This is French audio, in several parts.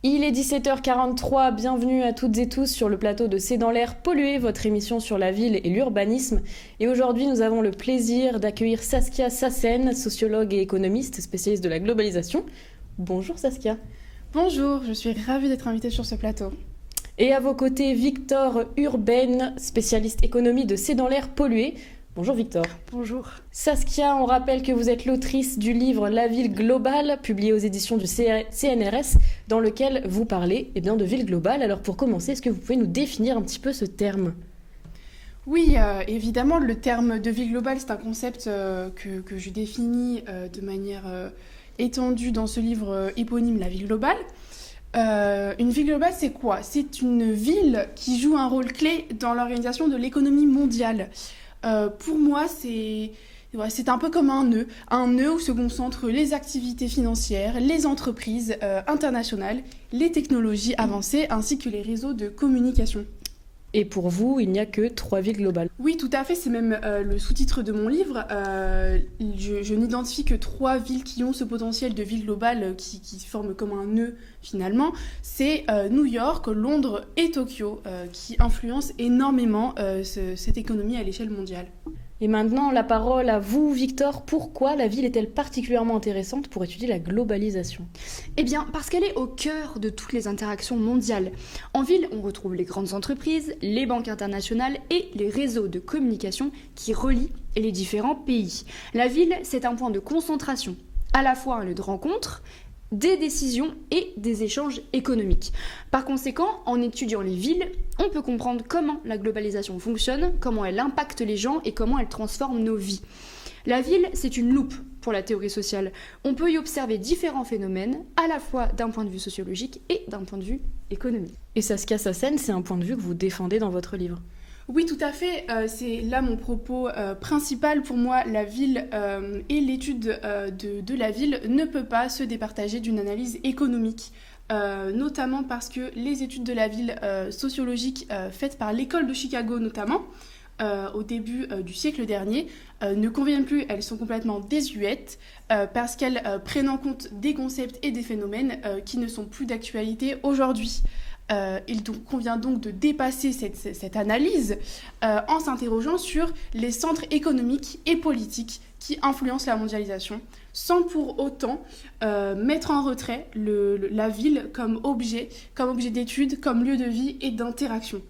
Il est 17h43, bienvenue à toutes et tous sur le plateau de C'est dans l'air pollué, votre émission sur la ville et l'urbanisme. Et aujourd'hui, nous avons le plaisir d'accueillir Saskia Sassen, sociologue et économiste, spécialiste de la globalisation. Bonjour Saskia. Bonjour, je suis ravie d'être invitée sur ce plateau. Et à vos côtés, Victor Urbain, spécialiste économie de C'est dans l'air pollué. Bonjour Victor. Bonjour. Saskia, on rappelle que vous êtes l'autrice du livre La ville globale, publié aux éditions du CNRS, dans lequel vous parlez de ville globale. Alors pour commencer, est-ce que vous pouvez nous définir un petit peu ce terme ? Oui, évidemment, le terme de ville globale, c'est un concept que je définis de manière étendue dans ce livre éponyme La ville globale. Une ville globale, c'est quoi ? C'est une ville qui joue un rôle clé dans l'organisation de l'économie mondiale. Pour moi, c'est un peu comme un nœud où se concentrent les activités financières, les entreprises internationales, les technologies avancées ainsi que les réseaux de communication. Et pour vous, il n'y a que 3 villes globales. Oui, tout à fait, c'est même le sous-titre de mon livre. Je n'identifie que 3 villes qui ont ce potentiel de ville globale qui forment comme un nœud finalement. C'est New York, Londres et Tokyo qui influencent énormément cette économie à l'échelle mondiale. Et maintenant, la parole à vous, Victor. Pourquoi la ville est-elle particulièrement intéressante pour étudier la globalisation ? Eh bien, parce qu'elle est au cœur de toutes les interactions mondiales. En ville, on retrouve les grandes entreprises, les banques internationales et les réseaux de communication qui relient les différents pays. La ville, c'est un point de concentration, à la fois un lieu de rencontre, des décisions et des échanges économiques. Par conséquent, en étudiant les villes, on peut comprendre comment la globalisation fonctionne, comment elle impacte les gens et comment elle transforme nos vies. La ville, c'est une loupe pour la théorie sociale. On peut y observer différents phénomènes, à la fois d'un point de vue sociologique et d'un point de vue économique. Et Saskia Sassen, c'est un point de vue que vous défendez dans votre livre. Oui, tout à fait. C'est là mon propos principal. Pour moi, la ville et l'étude de la ville ne peut pas se départager d'une analyse économique. Notamment parce que les études de la ville sociologiques faites par l'école de Chicago notamment, au début du siècle dernier, ne conviennent plus. Elles sont complètement désuètes parce qu'elles prennent en compte des concepts et des phénomènes qui ne sont plus d'actualité aujourd'hui. Il convient donc de dépasser cette analyse en s'interrogeant sur les centres économiques et politiques qui influencent la mondialisation, sans pour autant mettre en retrait la ville comme objet d'étude, comme lieu de vie et d'interaction.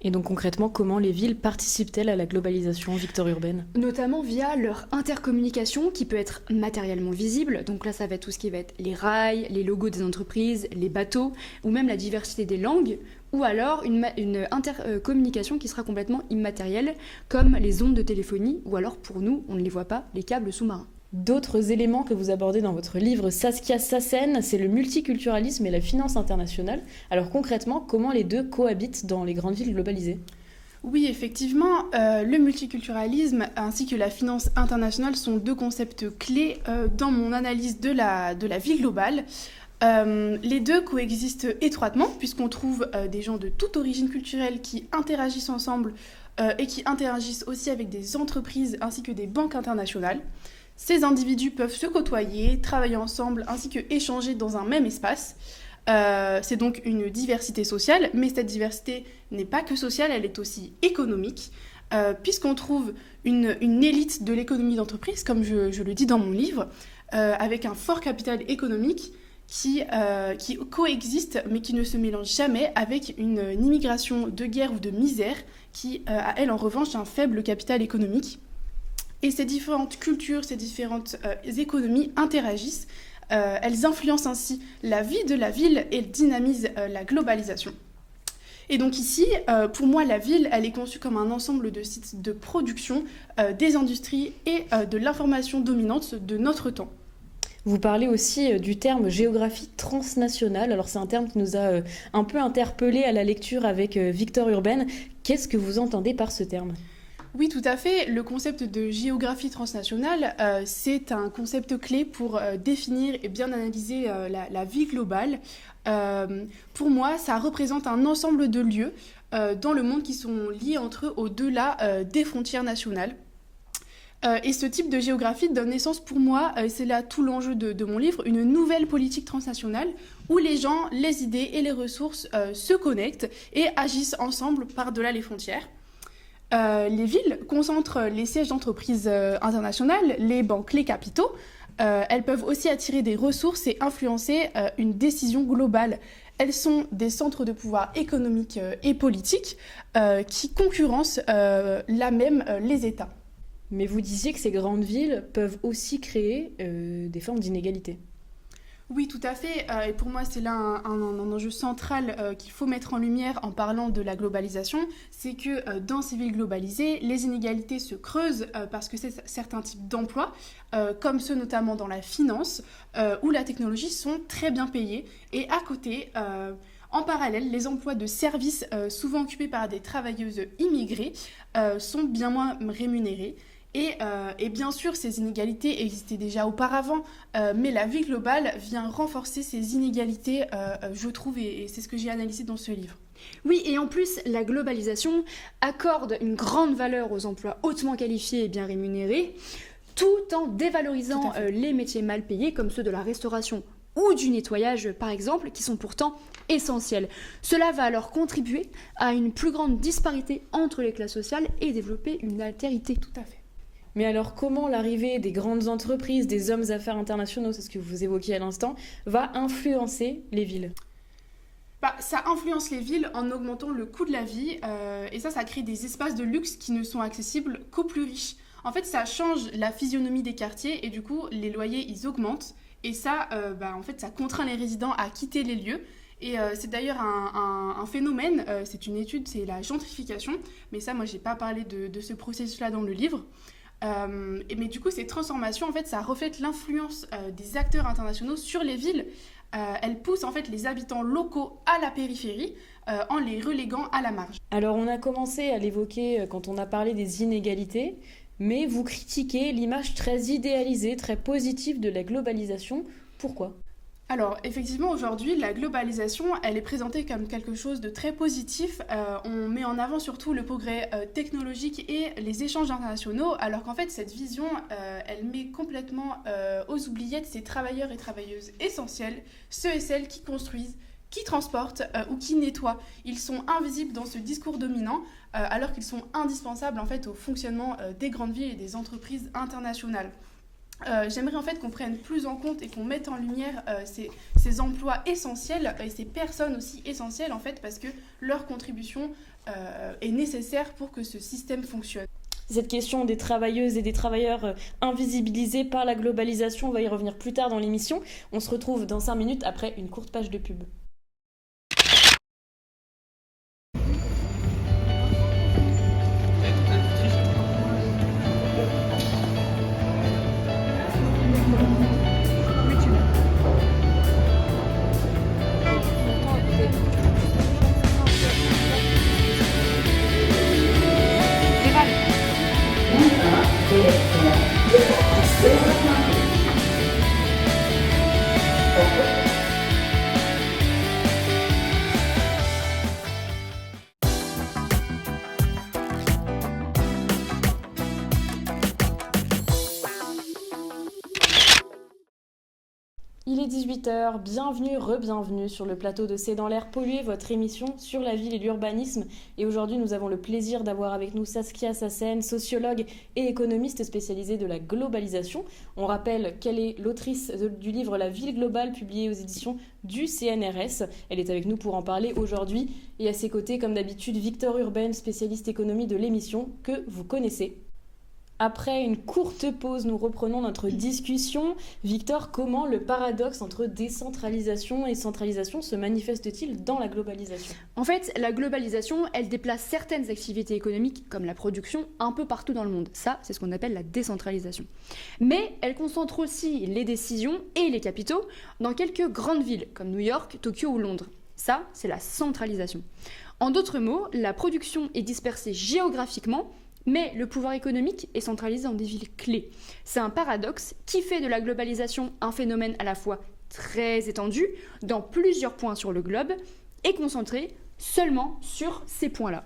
Et donc concrètement, comment les villes participent-elles à la globalisation, Victor Urbain ? Notamment via leur intercommunication qui peut être matériellement visible. Donc là, ça va être tout ce qui va être les rails, les logos des entreprises, les bateaux, ou même la diversité des langues, ou alors une intercommunication qui sera complètement immatérielle, comme les ondes de téléphonie, ou alors pour nous, on ne les voit pas, les câbles sous-marins. D'autres éléments que vous abordez dans votre livre Saskia Sassen, c'est le multiculturalisme et la finance internationale. Alors concrètement, comment les deux cohabitent dans les grandes villes globalisées ? Oui, effectivement, le multiculturalisme ainsi que la finance internationale sont 2 concepts clés dans mon analyse de la vie globale. Les 2 coexistent étroitement puisqu'on trouve des gens de toute origine culturelle qui interagissent ensemble et qui interagissent aussi avec des entreprises ainsi que des banques internationales. Ces individus peuvent se côtoyer, travailler ensemble ainsi que échanger dans un même espace. C'est donc une diversité sociale, mais cette diversité n'est pas que sociale, elle est aussi économique, puisqu'on trouve une élite de l'économie d'entreprise, comme je le dis dans mon livre, avec un fort capital économique qui coexiste, mais qui ne se mélange jamais avec une immigration de guerre ou de misère, qui a, elle, en revanche, un faible capital économique. Et ces différentes cultures, ces différentes économies interagissent. Elles influencent ainsi la vie de la ville et dynamisent la globalisation. Et donc ici, pour moi, la ville, elle est conçue comme un ensemble de sites de production des industries et de l'information dominante de notre temps. Vous parlez aussi du terme géographie transnationale. Alors c'est un terme qui nous a un peu interpellés à la lecture avec Victor Urbain. Qu'est-ce que vous entendez par ce terme ? Oui, tout à fait. Le concept de géographie transnationale, c'est un concept clé pour définir et bien analyser la vie globale. Pour moi, ça représente un ensemble de lieux dans le monde qui sont liés entre eux au-delà des frontières nationales. Et ce type de géographie donne naissance pour moi, et c'est là tout l'enjeu de mon livre, une nouvelle politique transnationale où les gens, les idées et les ressources se connectent et agissent ensemble par-delà les frontières. Les villes concentrent les sièges d'entreprises internationales, les banques, les capitaux. Elles peuvent aussi attirer des ressources et influencer une décision globale. Elles sont des centres de pouvoir économique et politique qui concurrencent là même les États. Mais vous disiez que ces grandes villes peuvent aussi créer des formes d'inégalité. Oui, tout à fait. Et pour moi, c'est là un enjeu central qu'il faut mettre en lumière en parlant de la globalisation. C'est que dans ces villes globalisées, les inégalités se creusent parce que certains types d'emplois, comme ceux notamment dans la finance ou la technologie, sont très bien payés. Et à côté, en parallèle, les emplois de services, souvent occupés par des travailleuses immigrées, sont bien moins rémunérés. Et bien sûr, ces inégalités existaient déjà auparavant, mais la vie globale vient renforcer ces inégalités, je trouve, et c'est ce que j'ai analysé dans ce livre. Oui, et en plus, la globalisation accorde une grande valeur aux emplois hautement qualifiés et bien rémunérés, tout en dévalorisant les métiers mal payés, comme ceux de la restauration ou du nettoyage, par exemple, qui sont pourtant essentiels. Cela va alors contribuer à une plus grande disparité entre les classes sociales et développer une altérité. Tout à fait. Mais alors, comment l'arrivée des grandes entreprises, des hommes d'affaires internationaux, c'est ce que vous évoquiez à l'instant, va influencer les villes ? Ça influence les villes en augmentant le coût de la vie, et ça crée des espaces de luxe qui ne sont accessibles qu'aux plus riches. En fait, ça change la physionomie des quartiers, et du coup, les loyers, ils augmentent, et ça, en fait, ça contraint les résidents à quitter les lieux. Et c'est d'ailleurs un phénomène, c'est une étude, c'est la gentrification, mais ça, moi, j'ai pas parlé de ce processus-là dans le livre. Mais du coup, ces transformations, en fait, ça reflète l'influence des acteurs internationaux sur les villes. Elles poussent en fait les habitants locaux à la périphérie en les reléguant à la marge. Alors, on a commencé à l'évoquer quand on a parlé des inégalités, mais vous critiquez l'image très idéalisée, très positive de la globalisation. Pourquoi ? Alors, effectivement, aujourd'hui, la globalisation, elle est présentée comme quelque chose de très positif. On met en avant surtout le progrès technologique et les échanges internationaux, alors qu'en fait, cette vision, elle met complètement aux oubliettes ces travailleurs et travailleuses essentiels, ceux et celles qui construisent, qui transportent ou qui nettoient. Ils sont invisibles dans ce discours dominant, alors qu'ils sont indispensables en fait au fonctionnement des grandes villes et des entreprises internationales. J'aimerais en fait qu'on prenne plus en compte et qu'on mette en lumière ces emplois essentiels et ces personnes aussi essentielles en fait parce que leur contribution est nécessaire pour que ce système fonctionne. Cette question des travailleuses et des travailleurs invisibilisés par la globalisation, on va y revenir plus tard dans l'émission. On se retrouve dans 5 minutes après une courte page de pub. Il est 18h, bienvenue, re-bienvenue sur le plateau de C'est dans l'air pollué, votre émission sur la ville et l'urbanisme. Et aujourd'hui, nous avons le plaisir d'avoir avec nous Saskia Sassen, sociologue et économiste spécialisée de la globalisation. On rappelle qu'elle est l'autrice du livre La ville globale, publié aux éditions du CNRS. Elle est avec nous pour en parler aujourd'hui. Et à ses côtés, comme d'habitude, Victor Urbain, spécialiste économie de l'émission, que vous connaissez. Après une courte pause, nous reprenons notre discussion. Victor, comment le paradoxe entre décentralisation et centralisation se manifeste-t-il dans la globalisation ? En fait, la globalisation, elle déplace certaines activités économiques, comme la production, un peu partout dans le monde. Ça, c'est ce qu'on appelle la décentralisation. Mais elle concentre aussi les décisions et les capitaux dans quelques grandes villes, comme New York, Tokyo ou Londres. Ça, c'est la centralisation. En d'autres mots, la production est dispersée géographiquement, mais le pouvoir économique est centralisé dans des villes clés. C'est un paradoxe qui fait de la globalisation un phénomène à la fois très étendu dans plusieurs points sur le globe et concentré seulement sur ces points-là.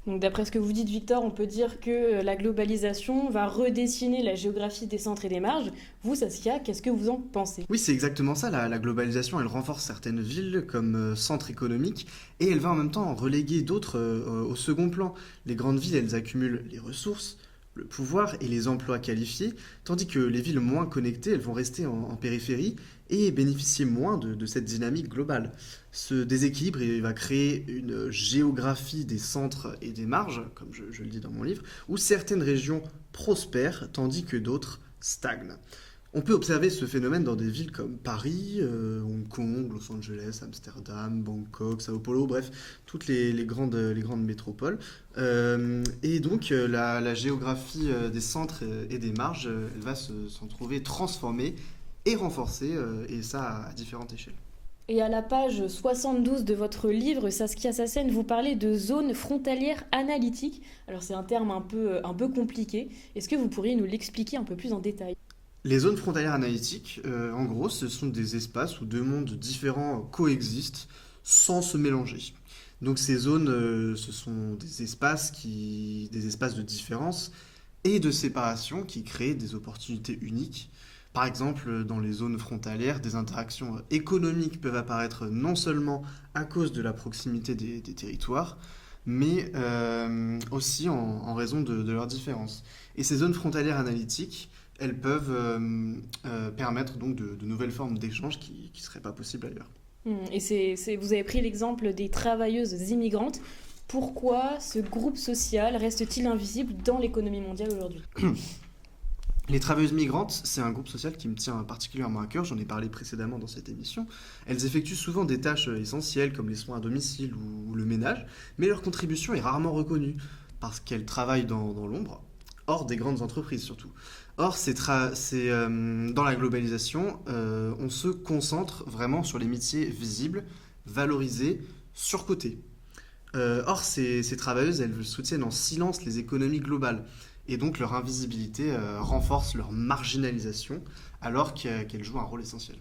Donc d'après ce que vous dites, Victor, on peut dire que la globalisation va redessiner la géographie des centres et des marges. Vous, Saskia, qu'est-ce que vous en pensez? Oui, c'est exactement ça. La globalisation, elle renforce certaines villes comme centre économique et elle va en même temps reléguer d'autres au second plan. Les grandes villes, elles accumulent les ressources, le pouvoir et les emplois qualifiés, tandis que les villes moins connectées, elles vont rester en périphérie et bénéficier moins de cette dynamique globale. Ce déséquilibre il va créer une géographie des centres et des marges, comme je le dis dans mon livre, où certaines régions prospèrent tandis que d'autres stagnent. On peut observer ce phénomène dans des villes comme Paris, Hong Kong, Los Angeles, Amsterdam, Bangkok, Sao Paulo, bref, toutes les grandes métropoles. Et donc la géographie des centres et des marges, elle va s'en trouver transformée et renforcée, et ça à différentes échelles. Et à la page 72 de votre livre, Saskia Sassen, vous parlez de zones frontalières analytiques. Alors c'est un terme un peu compliqué. Est-ce que vous pourriez nous l'expliquer un peu plus en détail? Les zones frontalières analytiques, en gros, ce sont des espaces où deux mondes différents coexistent sans se mélanger. Donc ces zones, ce sont des espaces de différence et de séparation qui créent des opportunités uniques. Par exemple, dans les zones frontalières, des interactions économiques peuvent apparaître non seulement à cause de la proximité des territoires, mais aussi en raison de leurs différences. Et ces zones frontalières analytiques, elles peuvent permettre donc de nouvelles formes d'échanges qui ne seraient pas possibles ailleurs. Et vous avez pris l'exemple des travailleuses immigrantes. Pourquoi ce groupe social reste-t-il invisible dans l'économie mondiale aujourd'hui? Les travailleuses migrantes, c'est un groupe social qui me tient particulièrement à cœur, j'en ai parlé précédemment dans cette émission. Elles effectuent souvent des tâches essentielles comme les soins à domicile ou le ménage, mais leur contribution est rarement reconnue parce qu'elles travaillent dans l'ombre, hors des grandes entreprises surtout. Or, dans la globalisation, on se concentre vraiment sur les métiers visibles, valorisés, surcotés. Or, ces travailleuses, elles soutiennent en silence les économies globales. Et donc leur invisibilité renforce leur marginalisation alors qu'elles jouent un rôle essentiel.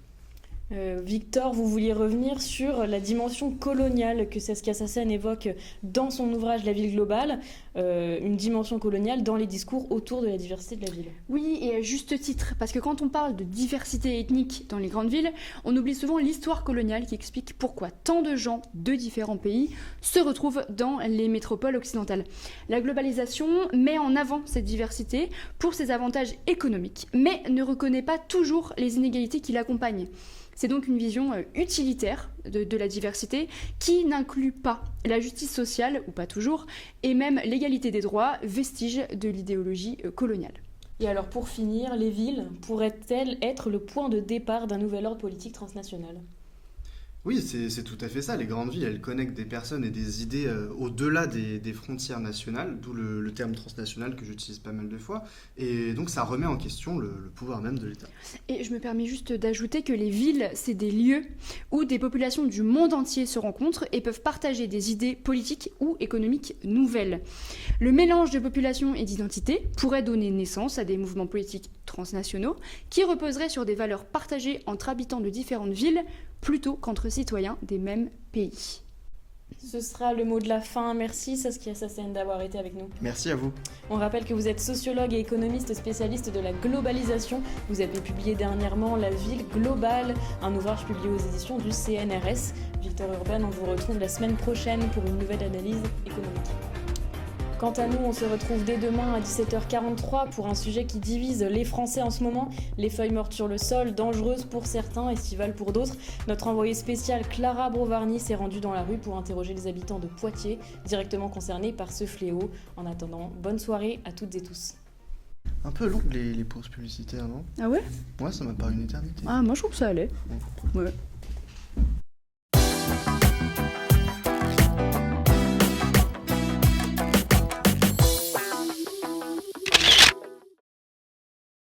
Victor, vous vouliez revenir sur la dimension coloniale que Saskia Sassen évoque dans son ouvrage La ville globale, une dimension coloniale dans les discours autour de la diversité de la ville. Oui, et à juste titre, parce que quand on parle de diversité ethnique dans les grandes villes, on oublie souvent l'histoire coloniale qui explique pourquoi tant de gens de différents pays se retrouvent dans les métropoles occidentales. La globalisation met en avant cette diversité pour ses avantages économiques, mais ne reconnaît pas toujours les inégalités qui l'accompagnent. C'est donc une vision utilitaire de la diversité qui n'inclut pas la justice sociale, ou pas toujours, et même l'égalité des droits, vestige de l'idéologie coloniale. Et alors pour finir, les villes pourraient-elles être le point de départ d'un nouvel ordre politique transnational ? Oui, c'est tout à fait ça. Les grandes villes, elles connectent des personnes et des idées au-delà des frontières nationales, d'où le terme transnational que j'utilise pas mal de fois. Et donc ça remet en question le pouvoir même de l'État. Et je me permets juste d'ajouter que les villes, c'est des lieux où des populations du monde entier se rencontrent et peuvent partager des idées politiques ou économiques nouvelles. Le mélange de populations et d'identités pourrait donner naissance à des mouvements politiques transnationaux qui reposeraient sur des valeurs partagées entre habitants de différentes villes plutôt qu'entre citoyens des mêmes pays. Ce sera le mot de la fin. Merci Saskia Sassen d'avoir été avec nous. Merci à vous. On rappelle que vous êtes sociologue et économiste spécialiste de la globalisation. Vous avez publié dernièrement La ville globale, un ouvrage publié aux éditions du CNRS. Victor Urban, on vous retrouve la semaine prochaine pour une nouvelle analyse économique. Quant à nous, on se retrouve dès demain à 17h43 pour un sujet qui divise les Français en ce moment. Les feuilles mortes sur le sol, dangereuses pour certains, estivales pour d'autres. Notre envoyée spéciale Clara Brovarny s'est rendue dans la rue pour interroger les habitants de Poitiers, directement concernés par ce fléau. En attendant, bonne soirée à toutes et tous. Un peu long les pauses publicitaires, non ? Ah ouais ? Ouais, ça m'a paru une éternité. Ah, moi je trouve que ça allait. Ouais.